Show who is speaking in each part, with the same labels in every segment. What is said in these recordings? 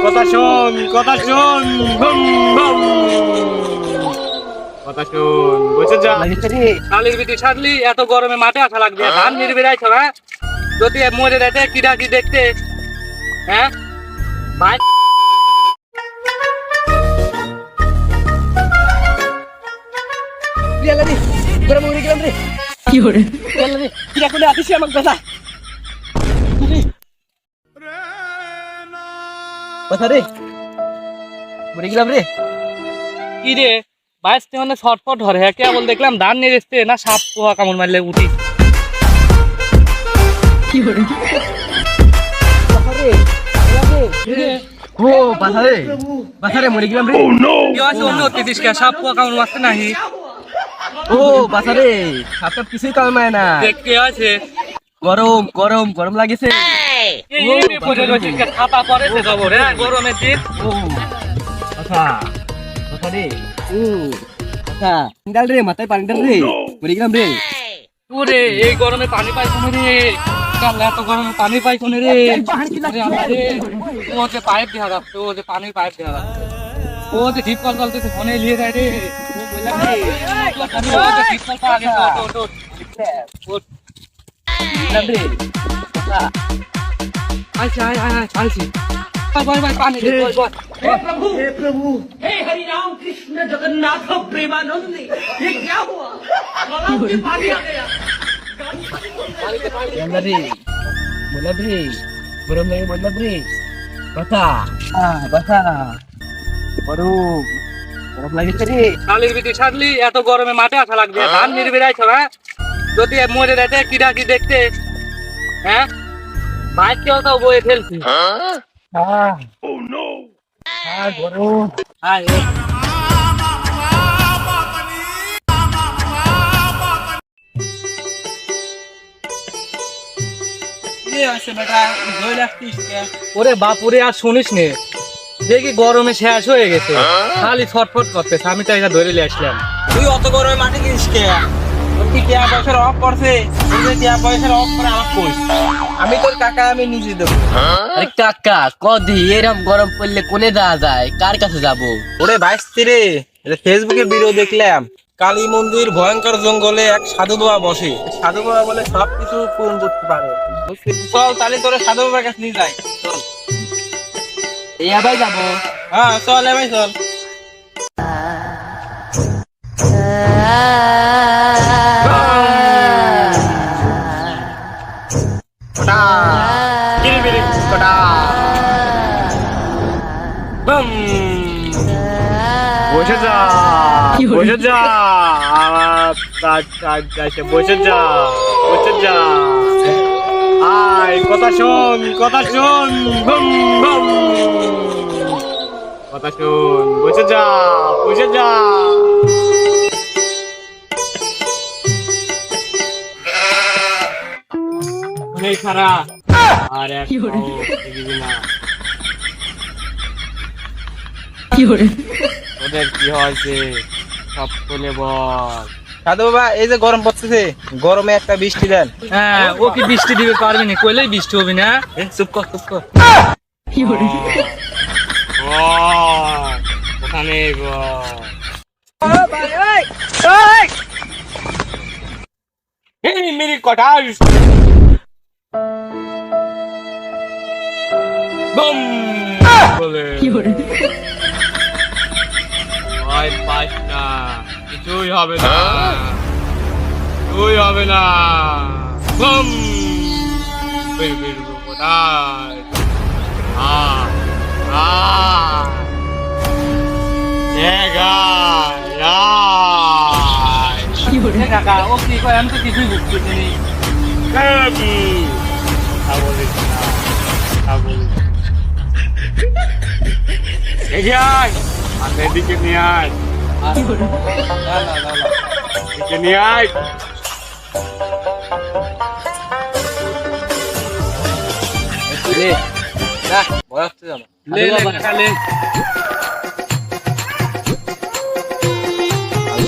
Speaker 1: কথা শোন boom boom কথা শোন বসে যা শালির বিটি সারলি এত গরমে মাঠে আসা লাগবে ধান নির্বিড়াইছ হ্যাঁ যদি মরে রাতে কিডা কি দেখতে হ্যাঁ ভাই গরম মরে গেলাম রে কি হরে রে কিডা কোনে আসিস আমাকে কথা কথা রে মরে গেলাম রে কি রে বাইসতে মানে শর্টফট ধরে হ্যাঁ কেবল দেখলাম ধান নেড়েছে না সাপ পোহা কামড় মারলে উঠি কি হরে ও বাসারে মরে গেলাম রে কি আছে অন্য অতিথিস কে সাপ পোহা কামড় মারতে নাহি ও বাসারে সাপটা কিছুই কামড়ায় না দেখতে আছে গরম গরম গরম লাগেছে এই রে পড়ে রয়েছে কে ছাপা পড়েছে যাব রে গরমের দিন ও আচ্ছা কথা রে ও আচ্ছা ডাল রে মাথায় পানি ডাল রে মরে গেলাম রে ওরে এই গরমে পানি পাই কোনে রে কাল এত গরমে পানি পাই কোনে রে রে ও যে পাইপ দেয়া রাখছে ও যে পানির পাইপ দেয়া রাখছে ও যে ডিপ কল চলতেছে ফোনে লিয়ে যায় রে ও বললাম রে ও যে ডিপ কল পা আগে তো ও রে আচ্ছা আচ্ছা भाई पानी दे बोल हे प्रभु हे हरि राम कृष्ण जगन्नाथ प्रेमानंद ये क्या हुआ तालाब में पानी आ गया अंदर रे बोला रे गरम नहीं बोला रे बता बड़ो गरम লাগে রে শালির বিটি ছাড়লি এত গরমে মাঠে আসা লাগবে ধান নির্বিড়াইছ হ্যাঁ যদি মরে রাতে কিডা কি দেখতে হ্যাঁ ভাই কেউ তো বয়ে ফেলছি Ah. Oh no. Guru. Hai. ये ऐसे बेटा दो লাগছিস কে ওরে বাপ ওরে আর শুনিস নে দেখি গরমে শেষ হয়ে গেছে খালি ছটফট করতেছে আমি তো এটা ধরে নিয়ে আসলাম তুই অত গরমে মাটি কিনিস কে তুই কি পয়সার অফ করছে তুই কি পয়সার অফ করে আমাকে কইস আমি তোর কাকা আমি নিজে দেব
Speaker 2: আরে কাকা কদি এরকম গরম পড়লে কোনে যাওয়া যায় কার কাছে যাব
Speaker 1: ওরে ভাইস্তি রে ফেসবুকে ভিডিও দেখলাম কালী মন্দির ভয়ঙ্কর জঙ্গলে এক সাধু বাবা বসে সাধু বাবা বলে সবকিছু পূরণ করতে পারে চল তাহলে তোর সাধু বাবার কাছে নিয়ে যাই চল
Speaker 2: এই আবার যাব
Speaker 1: হ্যাঁ চল ভাই চল বসে যা আয় কথা শোন কথা শোন বসে যা অনেক খারাপ আর এক ওদের কি হয়েছে সব খুলে বল সাধু বাবা এই যে গরম পড়তেছে গরমে একটা বৃষ্টি দেন হ্যাঁ ও কি বৃষ্টি দিবে পারবে না কইলেই বৃষ্টি হবে না চুপ কর ওখানে মেরি কটার বলে পাস না কিছুই হবে না কাকা ও কি কয় আমি তো কিছুই বুঝতেছি এদিকে নিয়ে আয় এদিকে নিয়ে আয়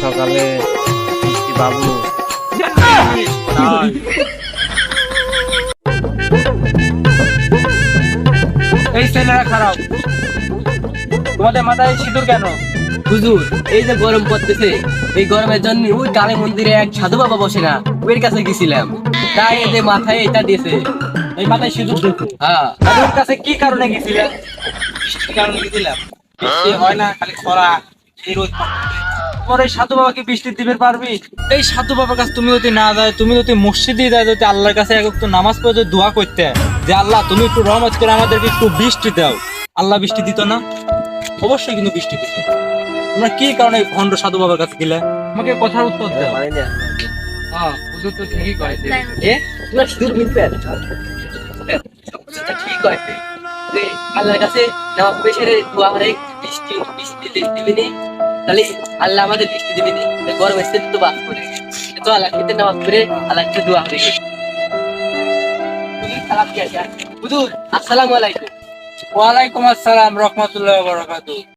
Speaker 1: সকালে বাবু এই ছেলেরা খারাপ
Speaker 3: তোমাদের মাথায় সিঁদুর কেন?
Speaker 2: হুজুর, এই যে গরম পড়তেছে, এই গরমের জন্য ওই কালী মন্দিরে এক সাধু বাবা বসে না, ওর কাছে গেছিলাম, তাই এই যে মাথায় এটা দিয়েছে।
Speaker 3: এই মাথায় সিঁদুর দেখো।
Speaker 2: হ্যাঁ,
Speaker 3: তাদের কাছে কি কারণে গেছিলেন? বৃষ্টির কারণে গেছিলাম। বৃষ্টি হয় না, খালি খরা, এই রোদ পড়তেছে। তোমার এই সাধু বাবাকে বৃষ্টি দিবে পারবি? এই সাধু বাবার কাছে তুমি যদি না যায়, তুমি যদি মসজিদে যায়, যদি আল্লাহর কাছে এক তো নামাজ পড়ে যদি দোয়া করতে, যে আল্লাহ তুমি একটু রহমত করে আমাদেরকে একটু বৃষ্টি দাও, আল্লাহ বৃষ্টি দিত না? অবশ্যই কিন্তু বৃষ্টি দিত। তোমরা কি কারণে ভণ্ড সাধু বাবার কাছে গেলে? আমাকে কথার উত্তর দাও।
Speaker 1: হ্যাঁ হুজুর তো ঠিকই কয়েছে।
Speaker 2: এ তোমরা সিঁদুর মিলবে ঠিক আছে, যে আল্লাহর কাছে নামাজ পড়ে সেরে দোয়া করে বৃষ্টি বৃষ্টি দিবি নি, তাহলে আল্লাহ আমাদের বৃষ্টি দিবি নি। গরম এসে তো বাস করে তো আল্লাহ খেতে নামাজ পড়ে আল্লাহ কাছে দোয়া করে। হুজুর, আসসালামু আলাইকুম।
Speaker 3: ওয়ালাইকুম আসসালাম রহমতুল্লাহ ওয়া বারাকাতুহু।